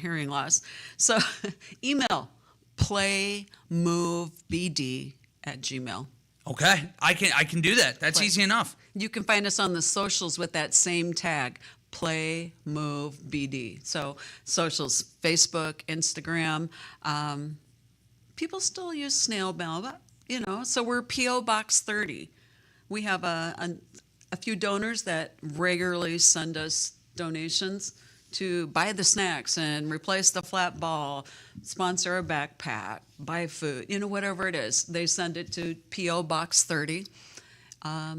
hearing loss. So email playmovebd@gmail. Okay, I can do that. That's easy enough. You can find us on the socials with that same tag, PlayMoveBD. So socials, Facebook, Instagram. People still use snail mail, but, so we're P.O. Box 30. We have a few donors that regularly send us donations to buy the snacks and replace the flat ball, sponsor a backpack, buy food, whatever it is. They send it to P.O. Box 30.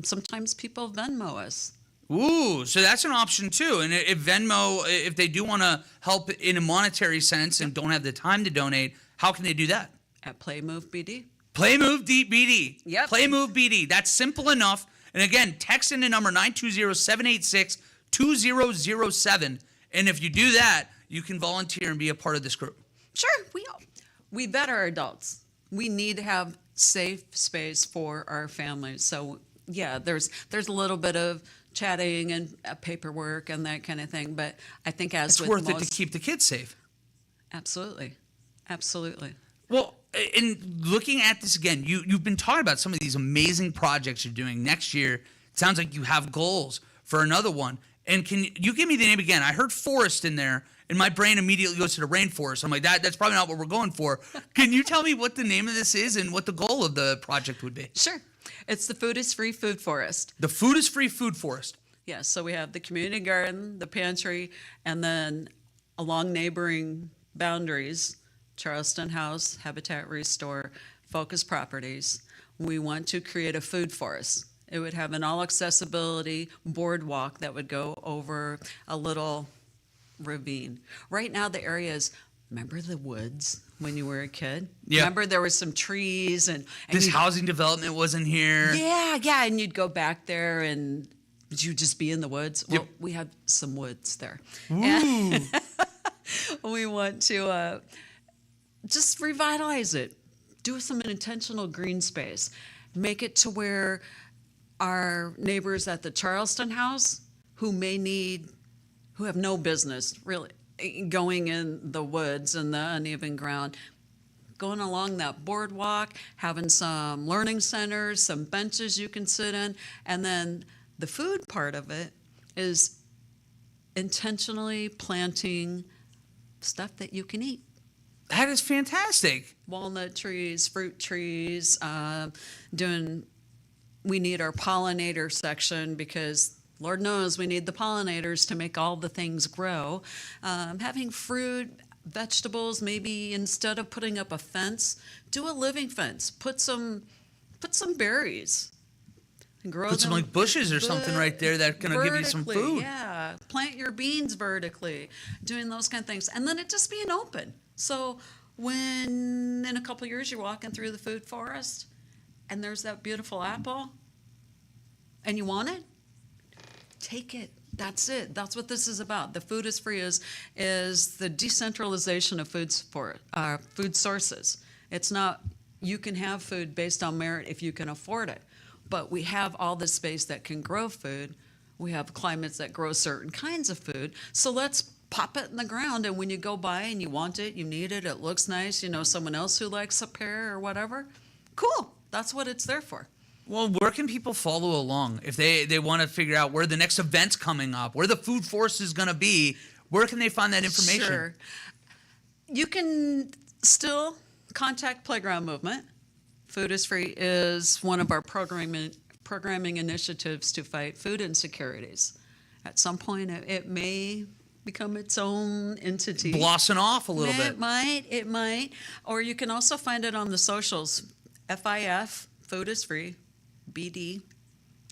Sometimes people Venmo us. Ooh, so that's an option too. And if Venmo, if they do want to help in a monetary sense and don't have the time to donate, how can they do that? At PlayMoveBD. PlayMoveBD. Yep. PlayMoveBD. That's simple enough. And again, text in the number 920-786-2007. And if you do that, you can volunteer and be a part of this group. Sure. We vet our adults. We need to have safe space for our families. So, yeah, there's a little bit of chatting and paperwork and that kind of thing. But I think it's worth it to keep the kids safe. Absolutely. Absolutely. Well, in looking at this again, you've been talking about some of these amazing projects you're doing next year. It sounds like you have goals for another one. And can you give me the name again? I heard forest in there, and my brain immediately goes to the rainforest. I'm like, that's probably not what we're going for. Can you tell me what the name of this is and what the goal of the project would be? Sure. It's the Food is Free Food Forest. The Food is Free Food Forest. Yeah, so we have the community garden, the pantry, and then along neighboring boundaries, Charleston House, Habitat Restore, Focus Properties. We want to create a food forest. It would have an all-accessibility boardwalk that would go over a little ravine. Right now, the area is, remember the woods when you were a kid? Yeah. Remember there were some trees and this housing development wasn't here. Yeah, and you'd go back there and you'd just be in the woods. Well, Yep. we have some woods there. Ooh. And we want to just revitalize it, do some intentional green space, make it to where our neighbors at the Charleston House who have no business really going in the woods and the uneven ground, going along that boardwalk, having some learning centers, some benches you can sit in, and then the food part of it is intentionally planting stuff that you can eat. That is fantastic. Walnut trees, fruit trees, we need our pollinator section because Lord knows we need the pollinators to make all the things grow. Having fruit, vegetables, maybe instead of putting up a fence, do a living fence. Put some berries. And grow Put some them like bushes or something right there that's going to give you some food. Yeah, plant your beans vertically, doing those kind of things. And then it just being open. So when in a couple of years you're walking through the food forest and there's that beautiful apple and you want it, take it. That's it. That's what this is about. The Food is Free is the decentralization of food sources. It's not you can have food based on merit if you can afford it, but we have all this space that can grow food. We have climates that grow certain kinds of food. So let's pop it in the ground, and when you go by and you want it, you need it, it looks nice, you know someone else who likes a pear or whatever, cool. That's what it's there for. Well, where can people follow along if they want to figure out where the next event's coming up, where the food forest is going to be? Where can they find that information? Sure. You can still contact Playground Movement. Food is Free is one of our programming initiatives to fight food insecurities. At some point, it may become its own entity. Blossom off a little bit. It might. Or you can also find it on the socials. FIF, Food is Free, BD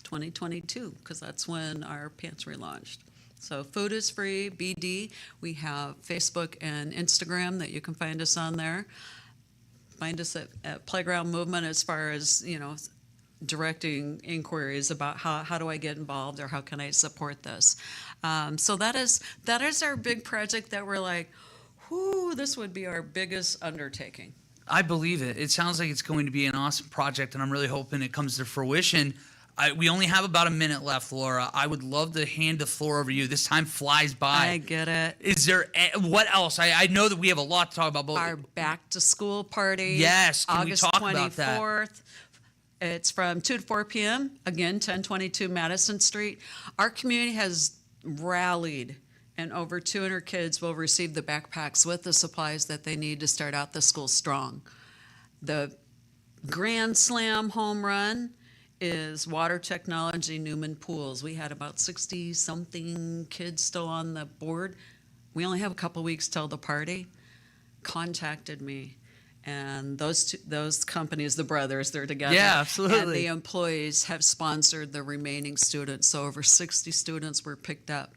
2022, because that's when our pantry launched. So Food is Free, BD. We have Facebook and Instagram that you can find us on there. Find us at Playground Movement as far as, directing inquiries about how do I get involved or how can I support this. So that is our big project that we're like, whoo, this would be our biggest undertaking. I believe it. It sounds like it's going to be an awesome project, and I'm really hoping it comes to fruition. We only have about a minute left, Laura. I would love to hand the floor over to you. This time flies by. I get it. Is there what else? I know that we have a lot to talk about. But Our back to school party. Yes, can we August talk about that? 24th. It's from 2 to 4 p.m. Again, 1022 Madison Street. Our community has rallied, and over 200 kids will receive the backpacks with the supplies that they need to start out the school strong. The Grand Slam home run is water technology Newman Pools. We had about 60-something kids still on the board. We only have a couple weeks till the party. Contacted me, and those companies, the brothers, they're together. Yeah, absolutely. And the employees have sponsored the remaining students. So over 60 students were picked up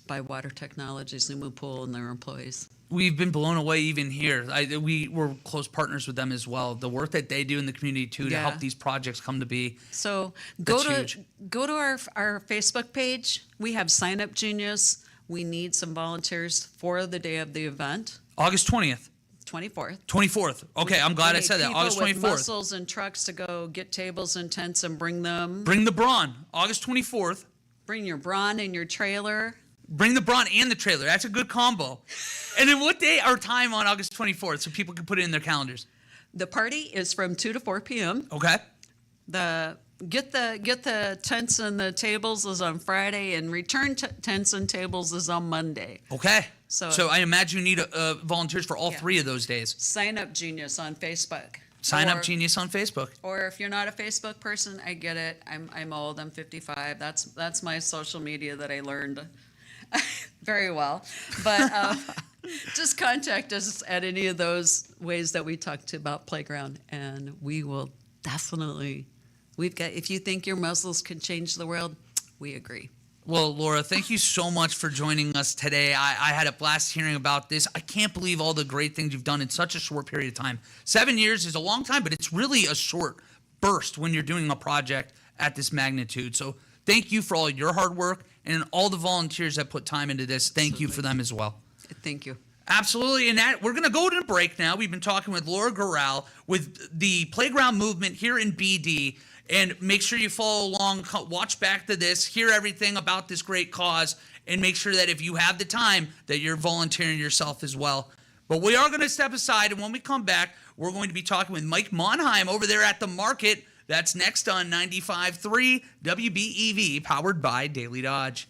by Water Technologies Newman Pool and their employees. We've been blown away even here. We were close partners with them as well. The work that they do in the community too to Yeah. help these projects come to be. So That's go to huge. our Facebook page. We have Sign Up Genius. We need some volunteers for the day of the event, August 20th, 24th. 24th. Okay, I'm glad We I need said that. people August with 24th. muscles and trucks to go get tables and tents and bring them. Bring the brawn. August 24th. Bring your brawn and your trailer. Bring the brawn and the trailer. That's a good combo. And then what day or time on August 24th so people can put it in their calendars? The party is from 2 to 4 p.m. Okay. Get the tents and the tables is on Friday, and return tents and tables is on Monday. Okay. So I imagine you need volunteers for all Yeah. 3 of those days. Sign Up Genius on Facebook. Sign Or- up Genius on Facebook. Or if you're not a Facebook person, I get it. I'm old. I'm 55. That's my social media that I learned very well. But just contact us at any of those ways that we talked about Playground, and we will definitely. If you think your muscles can change the world, we agree. Well, Laura, thank you so much for joining us today. I had a blast hearing about this. I can't believe all the great things you've done in such a short period of time. 7 years is a long time, but it's really a short burst when you're doing a project at this magnitude. So thank you for all your hard work, and all the volunteers that put time into this. Thank you for them as well. Thank you. Absolutely. And we're going to go to a break now. We've been talking with Laura Gural with the Playground Movement here in BD. And make sure you follow along, watch back to this, hear everything about this great cause, and make sure that if you have the time that you're volunteering yourself as well. But we are going to step aside, and when we come back, we're going to be talking with Mike Monheim over there at the market. That's next on 95.3 WBEV, powered by Daily Dodge.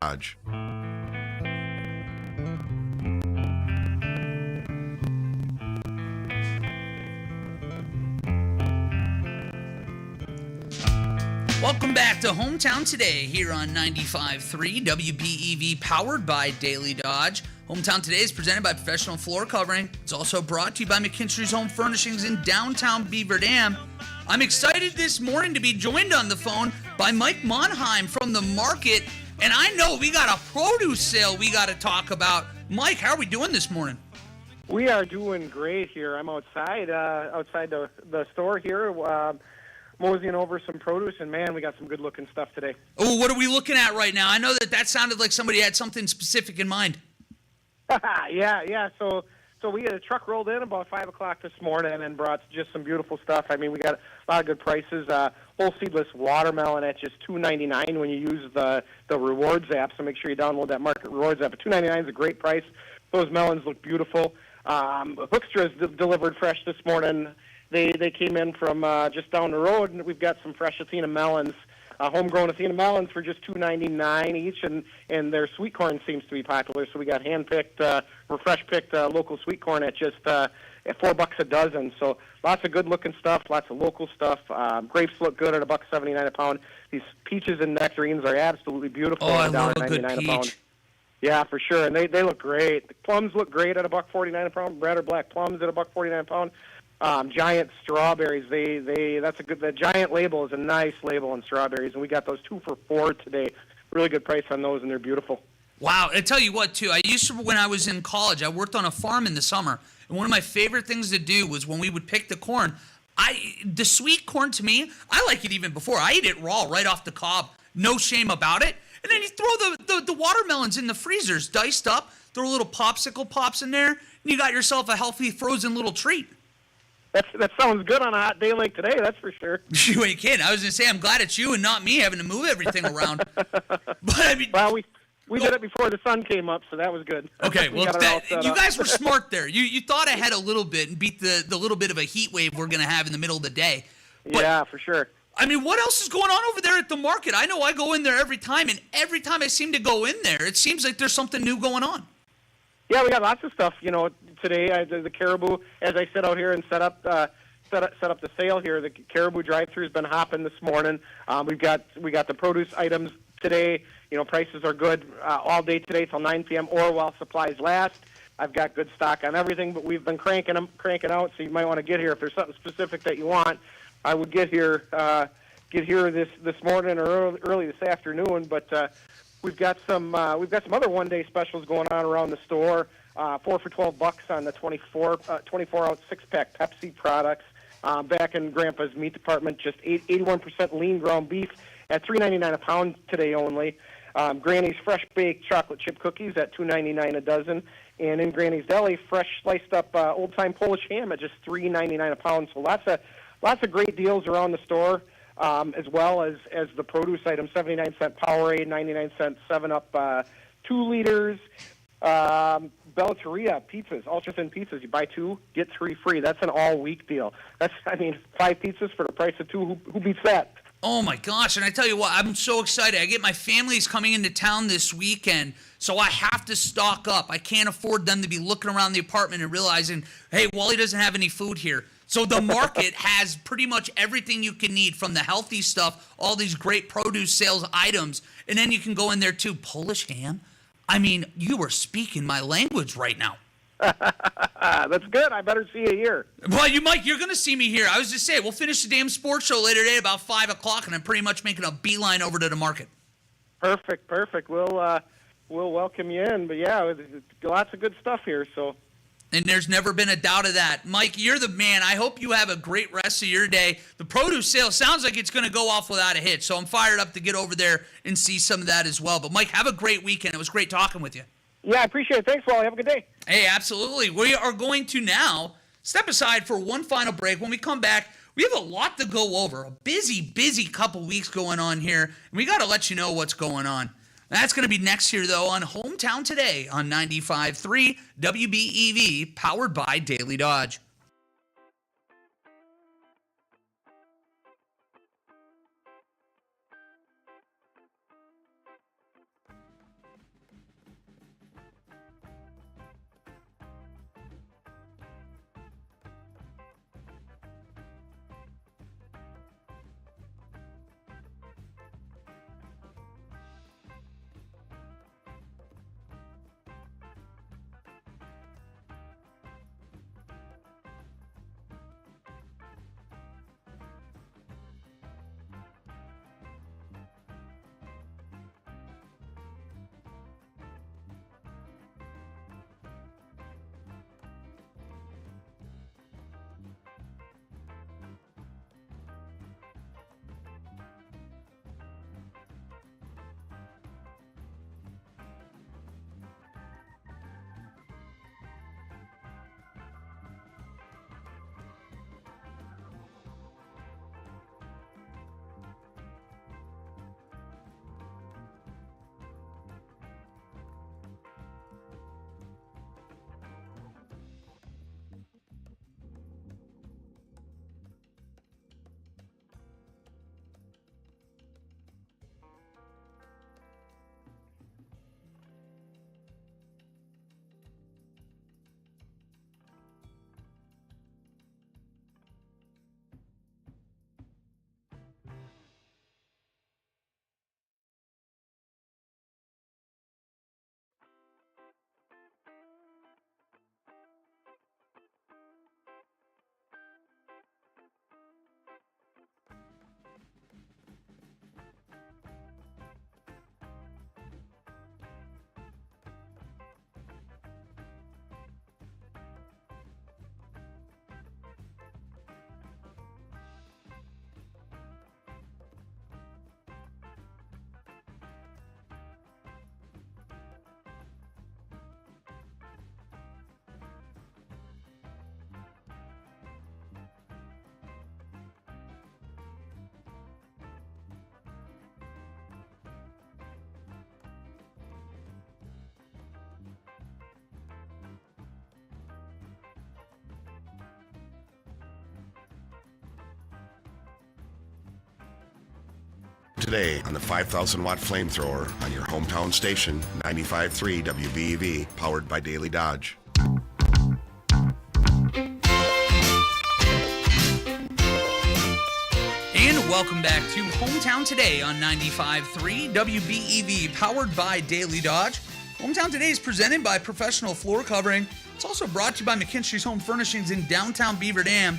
Dodge. Welcome back to Hometown Today here on 95.3 WBEV, powered by Daily Dodge. Hometown Today is presented by Professional Floor Covering. It's also brought to you by McKinstry's Home Furnishings in downtown Beaver Dam. I'm excited this morning to be joined on the phone by Mike Monheim from the market. And I know we got a produce sale we got to talk about. Mike, how are we doing this morning? We are doing great here. I'm outside the store here, moseying over some produce, and man, we got some good-looking stuff today. Oh, what are we looking at right now? I know that sounded like somebody had something specific in mind. Yeah. So we had a truck rolled in about 5 o'clock this morning and brought just some beautiful stuff. I mean, we got a lot of good prices. Whole seedless watermelon at just $2.99 when you use the Rewards app. So make sure you download that Market Rewards app. But $2.99 is a great price. Those melons look beautiful. Hoekstra's delivered fresh this morning. They came in from just down the road, and we've got some fresh Athena melons, homegrown Athena melons for just $2.99 each, and their sweet corn seems to be popular. So we got hand-picked, fresh picked local sweet corn at just at $4 a dozen. So lots of good-looking stuff, lots of local stuff. Grapes look good at $1.79 a pound. These peaches and nectarines are absolutely beautiful. Oh, I at love a good $1.99 a pound. peach. Yeah, for sure, and they look great. The plums look great at $1.49 a pound. Red or black plums at $1.49 a pound. Giant strawberries. The giant label is a nice label on strawberries, and we got those 2 for $4 today. Really good price on those, and they're beautiful. Wow, I tell you what, too. I used to, when I was in college, I worked on a farm in the summer, and one of my favorite things to do was when we would pick the corn. The sweet corn, to me, I like it even before. I eat it raw, right off the cob. No shame about it. And then you throw the watermelons in the freezers, diced up, throw a little popsicle pops in there, and you got yourself a healthy frozen little treat. That sounds good on a hot day like today, that's for sure. You ain't kidding. I was going to say, I'm glad it's you and not me having to move everything around. But I mean, well, we did it before the sun came up, so that was good. Okay, We well, got it all set you up. guys were smart there. You thought ahead a little bit and beat the little bit of a heat wave we're going to have in the middle of the day. But, yeah, for sure. I mean, what else is going on over there at the market? I know I go in there every time, and every time I seem to go in there, it seems like there's something new going on. Yeah, we got lots of stuff. You know, today the caribou, as I sit out here and set up the sale here, the caribou drive-thru has been hopping this morning. We got the produce items today. You know, prices are good all day today till 9 p.m. or while supplies last. I've got good stock on everything, but we've been cranking out. So you might want to get here if there's something specific that you want. I would get here this morning or early this afternoon. But we've got some other one-day specials going on around the store. 4 for $12 on the 24-ounce six-pack Pepsi products. Back in Grandpa's meat department, just 81% lean ground beef at $3.99 a pound today only. Granny's fresh baked chocolate chip cookies at $2.99 a dozen, and in Granny's Deli, fresh sliced up old time Polish ham at just $3.99 a pound. So lots of great deals around the store, as well as the produce items: 79-cent Powerade, 99-cent 7-Up 2 liters. Bellateria pizzas, ultra thin pizzas. You buy 2, get 3 free. That's an all week deal. 5 pizzas for the price of 2. Who beats that? Oh my gosh, and I tell you what, I'm so excited. I get my family's coming into town this weekend, so I have to stock up. I can't afford them to be looking around the apartment and realizing, hey, Wally doesn't have any food here. So the market has pretty much everything you can need, from the healthy stuff, all these great produce sales items, and then you can go in there too. Polish ham? I mean, you are speaking my language right now. That's good. I better see you here. Well, you're going to see me here. I was just saying, we'll finish the damn sports show later today about 5 o'clock, and I'm pretty much making a beeline over to the market. Perfect. We'll welcome you in. But yeah, lots of good stuff here. So. And there's never been a doubt of that. Mike, you're the man. I hope you have a great rest of your day. The produce sale sounds like it's going to go off without a hitch, so I'm fired up to get over there and see some of that as well. But, Mike, have a great weekend. It was great talking with you. Yeah, I appreciate it. Thanks, Wally. Have a good day. Hey, absolutely. We are going to now step aside for one final break. When we come back, we have a lot to go over. A busy couple weeks going on here. And we got to let you know what's going on. That's going to be next here, though, on Hometown Today on 95.3 WBEV, powered by Daily Dodge. today on the 5,000-watt flamethrower on your hometown station, 95.3 WBEV, powered by Daily Dodge. And welcome back to Hometown Today on 95.3 WBEV, powered by Daily Dodge. Hometown Today is presented by Professional Floor Covering. It's also brought to you by McKinstry's Home Furnishings in downtown Beaver Dam.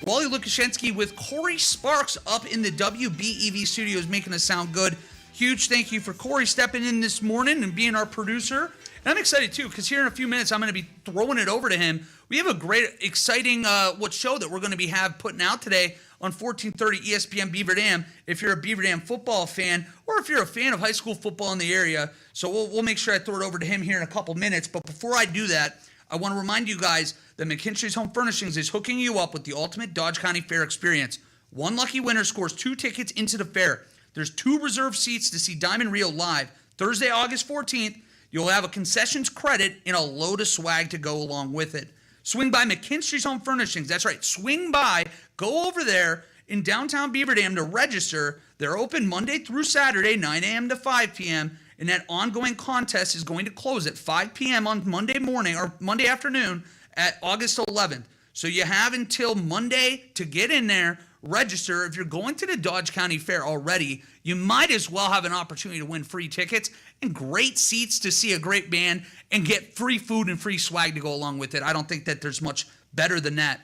Wally Lukashenski with Corey Sparks up in the WBEV studios making us sound good. Huge thank you for Corey stepping in this morning and being our producer. And I'm excited too, because here in a few minutes I'm going to be throwing it over to him. We have a great, exciting show that we're going to be putting out today on 1430 ESPN Beaver Dam if you're a Beaver Dam football fan or if you're a fan of high school football in the area. So we'll make sure I throw it over to him here in a couple minutes. But before I do that, I want to remind you guys that McKinstry's Home Furnishings is hooking you up with the ultimate Dodge County Fair experience. One lucky winner scores 2 tickets into the fair. There's 2 reserved seats to see Diamond Rio live. Thursday, August 14th, you'll have a concessions credit and a load of swag to go along with it. Swing by McKinstry's Home Furnishings. That's right. Swing by. Go over there in downtown Beaver Dam to register. They're open Monday through Saturday, 9 a.m. to 5 p.m., and that ongoing contest is going to close at 5 p.m. on Monday morning or Monday afternoon at August 11th. So you have until Monday to get in there, register. If you're going to the Dodge County Fair already, you might as well have an opportunity to win free tickets and great seats to see a great band and get free food and free swag to go along with it. I don't think that there's much better than that.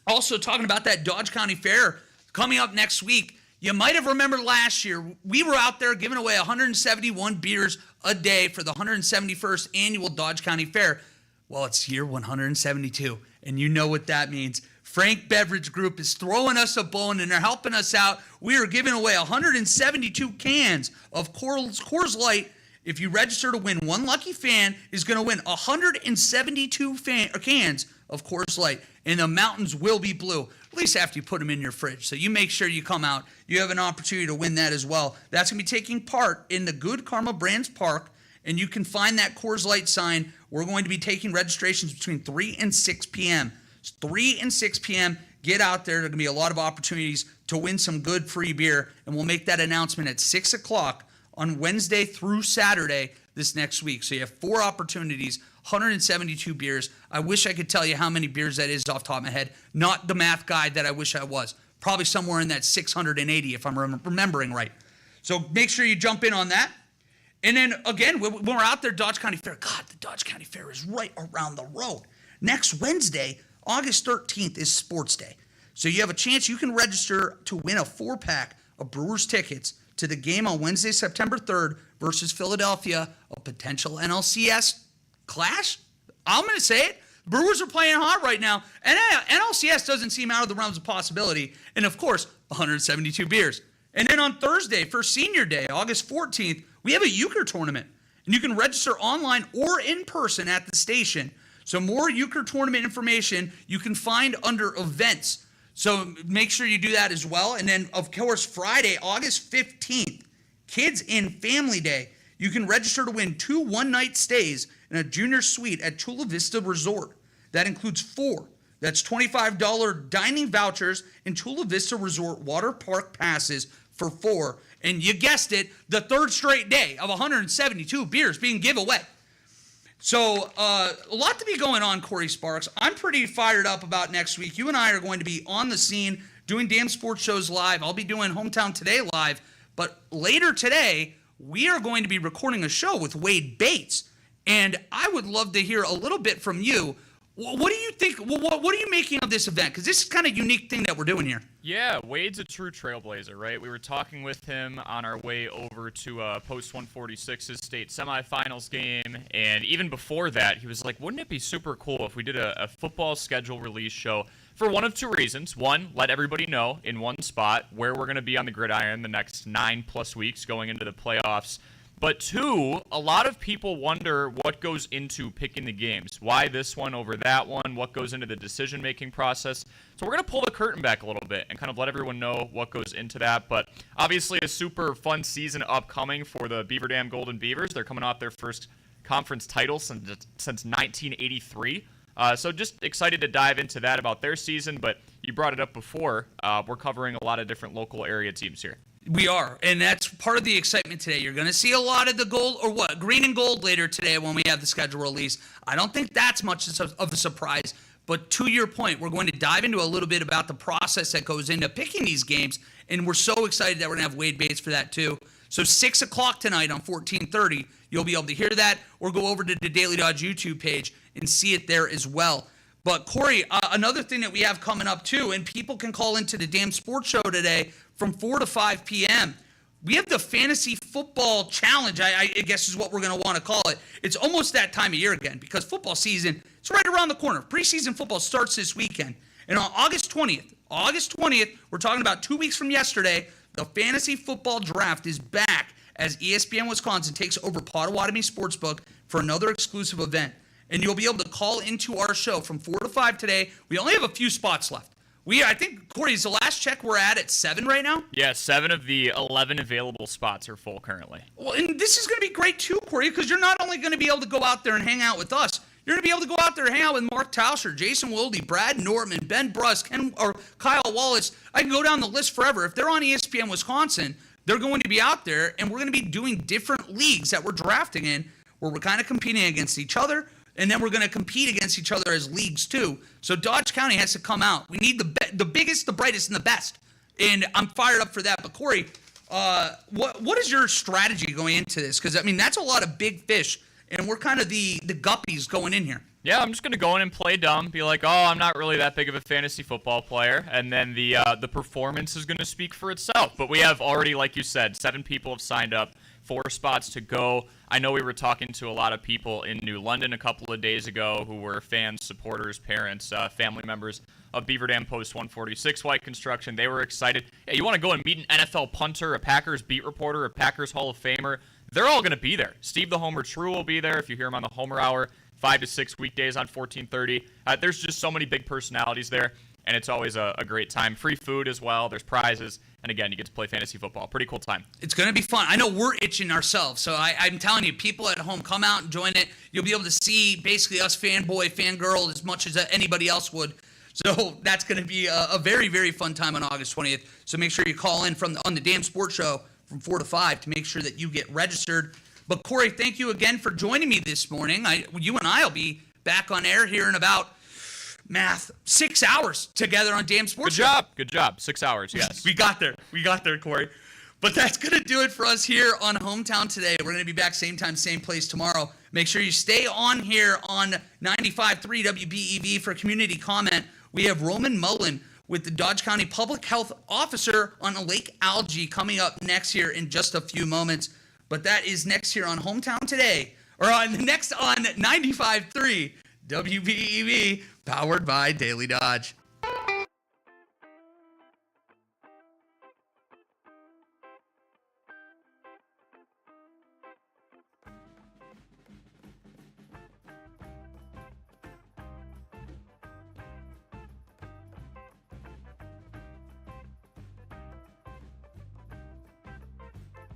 Also, talking about that Dodge County Fair coming up next week, you might have remembered last year, we were out there giving away 171 beers a day for the 171st Annual Dodge County Fair. Well, it's year 172, and you know what that means. Frank Beverage Group is throwing us a bone, and they're helping us out. We are giving away 172 cans of Coors Light. If you register to win, one lucky fan is going to win 172 cans of Coors Light, and the mountains will be blue, at least after you put them in your fridge. So you make sure you come out. You have an opportunity to win that as well. That's going to be taking part in the Good Karma Brands Park, and you can find that Coors Light sign. We're going to be taking registrations between 3 and 6 p.m. 3 and 6 p.m. Get out there. There are going to be a lot of opportunities to win some good free beer, and we'll make that announcement at 6 o'clock on Wednesday through Saturday this next week. So you have 4 opportunities, 172 beers. I wish I could tell you how many beers that is off the top of my head. Not the math guy that I wish I was. Probably somewhere in that 680 if I'm remembering right. So make sure you jump in on that. And then, again, when we're out there, Dodge County Fair, God, the Dodge County Fair is right around the road. Next Wednesday, August 13th, is Sports Day. So you have a chance you can register to win a 4-pack of Brewers tickets to the game on Wednesday, September 3rd versus Philadelphia, a potential NLCS clash. I'm going to say it. Brewers are playing hot right now, and NLCS doesn't seem out of the realms of possibility. And, of course, 172 beers. And then on Thursday, for Senior Day, August 14th, we have a euchre tournament. And you can register online or in person at the station. So more euchre tournament information you can find under events. So make sure you do that as well. And then, of course, Friday, August 15th, Kids and Family Day. You can register to win 2 one-night stays in a junior suite at Chula Vista Resort. That includes 4. That's $25 dining vouchers and Chula Vista Resort water park passes for 4. And you guessed it, the 3rd straight day of 172 beers being given away. So a lot to be going on, Corey Sparks. I'm pretty fired up about next week. You and I are going to be on the scene doing Damn Sports Shows live. I'll be doing Hometown Today live. But later today, we are going to be recording a show with Wade Bates. And I would love to hear a little bit from you. What do you think? What are you making of this event? Because this is kind of a unique thing that we're doing here. Yeah, Wade's a true trailblazer, right? We were talking with him on our way over to Post 146's state semifinals game, and even before that, he was like, wouldn't it be super cool if we did a football schedule release show for one of 2 reasons. One, let everybody know in one spot where we're going to be on the gridiron the next 9+ weeks going into the playoffs. But 2, a lot of people wonder what goes into picking the games. Why this one over that one? What goes into the decision-making process? So we're going to pull the curtain back a little bit and kind of let everyone know what goes into that. But obviously a super fun season upcoming for the Beaver Dam Golden Beavers. They're coming off their first conference title since 1983. So just excited to dive into that about their season. But you brought it up before. We're covering a lot of different local area teams here. We are, and that's part of the excitement today. You're going to see a lot of the gold, or what, green and gold later today when we have the schedule release. I don't think that's much of a surprise, but to your point, we're going to dive into a little bit about the process that goes into picking these games, and we're so excited that we're going to have Wade Bates for that too. So 6 o'clock tonight on 1430, you'll be able to hear that, or go over to the Daily Dodge YouTube page and see it there as well. But Corey, another thing that we have coming up too, and people can call into the Damn Sports Show today from 4 to 5 p.m. We have the Fantasy Football Challenge, I guess is what we're going to want to call it. It's almost that time of year again because football season is right around the corner. Preseason football starts this weekend. And on August 20th, we're talking about 2 weeks from yesterday, the Fantasy Football Draft is back as ESPN Wisconsin takes over Potawatomi Sportsbook for another exclusive event. And you'll be able to call into our show from 4 to 5 today. We only have a few spots left. I think, Corey, is the last check we're at 7 right now? Yeah, 7 of the 11 available spots are full currently. Well, and this is going to be great too, Corey, because you're not only going to be able to go out there and hang out with us, you're going to be able to go out there and hang out with Mark Tauscher, Jason Wilde, Brad Norman, Ben Brusk, or Kyle Wallace. I can go down the list forever. If they're on ESPN Wisconsin, they're going to be out there, and we're going to be doing different leagues that we're drafting in where we're kind of competing against each other. And then we're going to compete against each other as leagues too. So Dodge County has to come out. We need the biggest, the brightest, and the best. And I'm fired up for that. But Corey, what is your strategy going into this? Because I mean that's a lot of big fish, and we're kind of the guppies going in here. Yeah, I'm just going to go in and play dumb, be like, oh, I'm not really that big of a fantasy football player, and then the performance is going to speak for itself. But we have already, like you said, 7 people have signed up, 4 spots to go. I know we were talking to a lot of people in New London a couple of days ago who were fans, supporters, parents, family members of Beaver Dam Post 146 White Construction. They were excited. Yeah, you want to go and meet an NFL punter, a Packers beat reporter, a Packers Hall of Famer. They're all going to be there. Steve the Homer True will be there if you hear him on the Homer Hour, 5 to 6 weekdays on 1430. There's just so many big personalities there, and it's always a great time. Free food as well. There's prizes. And again, you get to play fantasy football. Pretty cool time. It's going to be fun. I know we're itching ourselves. So I'm telling you, people at home, come out and join it. You'll be able to see basically us fanboy, fangirl as much as anybody else would. So that's going to be a very, very fun time on August 20th. So make sure you call in on the Damn Sports Show from 4 to 5 to make sure that you get registered. But Corey, thank you again for joining me this morning. You and I will be back on air here in about 6 hours together on Damn Sports Show. Good job. 6 hours, yes. We got there, Corey. But that's going to do it for us here on Hometown today. We're going to be back same time, same place tomorrow. Make sure you stay on here on 95.3 WBEV for community comment. We have Roman Mullen with the Dodge County Public Health Officer on a lake algae coming up next here in just a few moments. But that is next here on Hometown Today, or on 95.3 WBEV, powered by Daily Dodge.